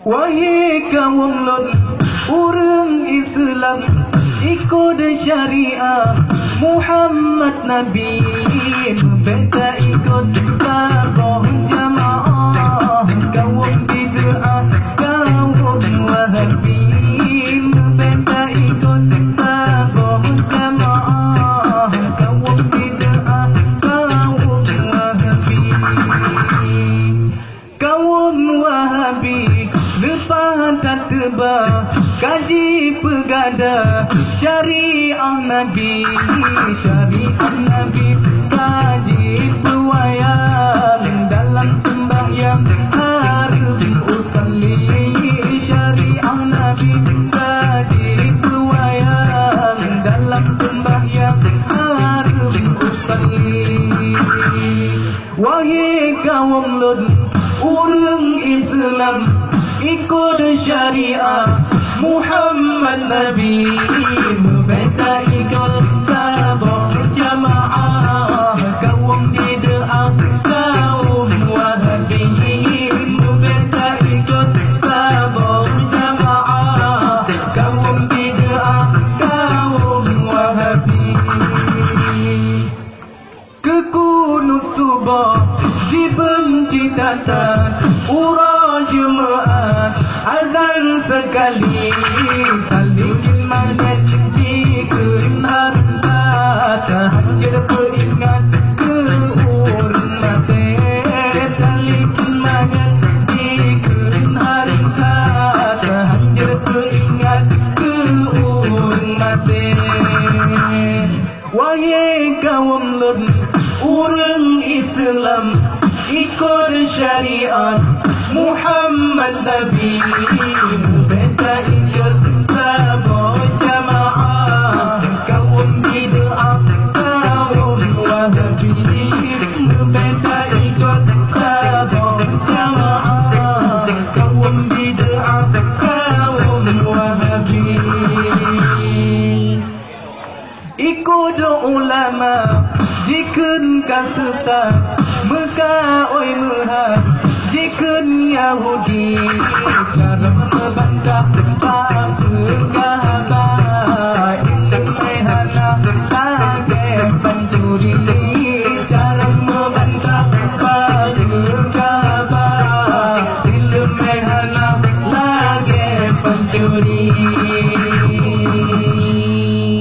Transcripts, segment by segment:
Wahai kaum lot, urang Islam ikut syariah Muhammad Nabi, beta ikut sabar jamaah. Kaum bid'ah, kaum wahabi, beta ikut sabar jamaah. Kaum bid'ah, kaum wahabi, kaum wahabi lepas tak tebak kaji pegada syariah Nabi, syariah Nabi kaji pewayang dalam sembahyang harum usalli. Syariah Nabi kaji pewayang dalam sembahyang harum usalli. Wahai kaum Lut, urang Islam ikut syariah Muhammad Nabi, beta ikut sabar jamaah. Kaum bid'ah, kaum wahabi, beta ikut sabar jamaah. Kaum bid'ah, kaum wahabi. Kekunut subah dibenci tata ura jemaat, azan sekali talikin mangat jikun harta. Tahajud peringat ke urang mati, talikin mangat jikun harta. Tahajud peringat ke urang mati. Wahai kaum Lut, urang Islam ikut syariat Muhammad Nabi, beta ikut sabar jamaah. Kaum bid'ah, kaum wahabi, beta ikut sabar jamaah. Kaum bid'ah, kaum wahabi. Ikut ulama jikun kasesat Mekah oi mehas jikun Yahudi. Cara membantah tak berkahabat, ilmu mehana lagi pencuri. Cara membantah tak berkahabat, ilmu mehana lagi pencuri.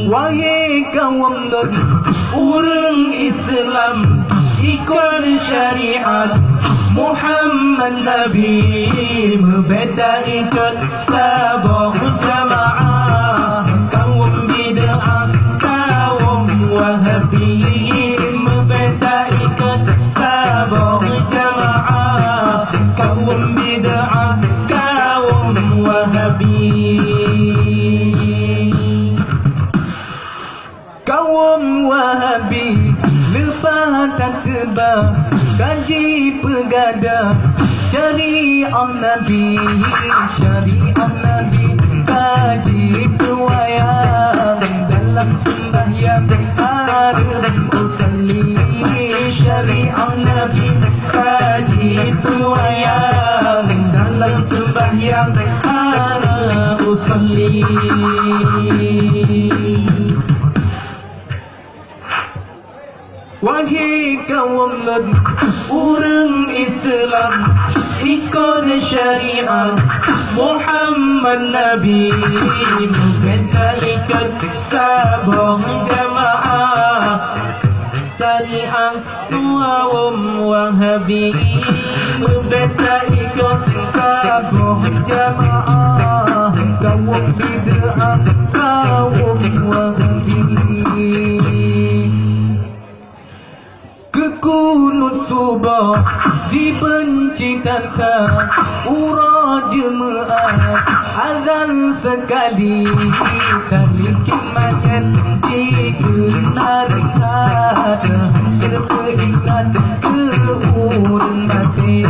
Wahai kaum Lut, urang Islam ikut syariat Muhammad Nabi, beta ikut sabar jamaah. Kaum bid'ah, kaum wahabi, beta ikut sabar jamaah. Kaum bid'ah, kaum wahabi. Kaum wahabi lepas tak tebak kaji pegada syariah Nabi, syariah Nabi kaji pewayang dalam sembahyang harum usalli. Syariah Nabi kaji pewayang dalam sembahyang harum usalli. Wahai kaum Lut, urang Islam ikut syariat Muhammad Nabi, beta ikut sabar jamaah. Syariah kaum wahabi, beta ikut sabar jamaah. Kaum bid'ah, kaum wahabi. Kekunut subah dibenci tata ura jemaat, azan sekali talikin mangat jikun harta. Tahajud peringat ke urang mati,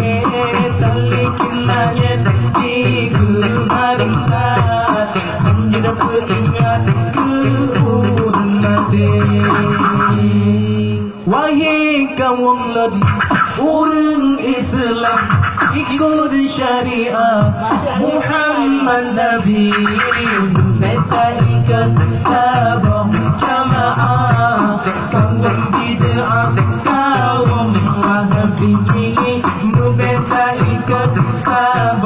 talikin mangat jikun harta. Tahajud peringat ke urang mati. Wahai kaum Lut, Urang Islam ikut syariah Muhammad Nabi. Meta ikat sabah jamaah Kambang bid'ah kaum wahabi. Meta ikat sabah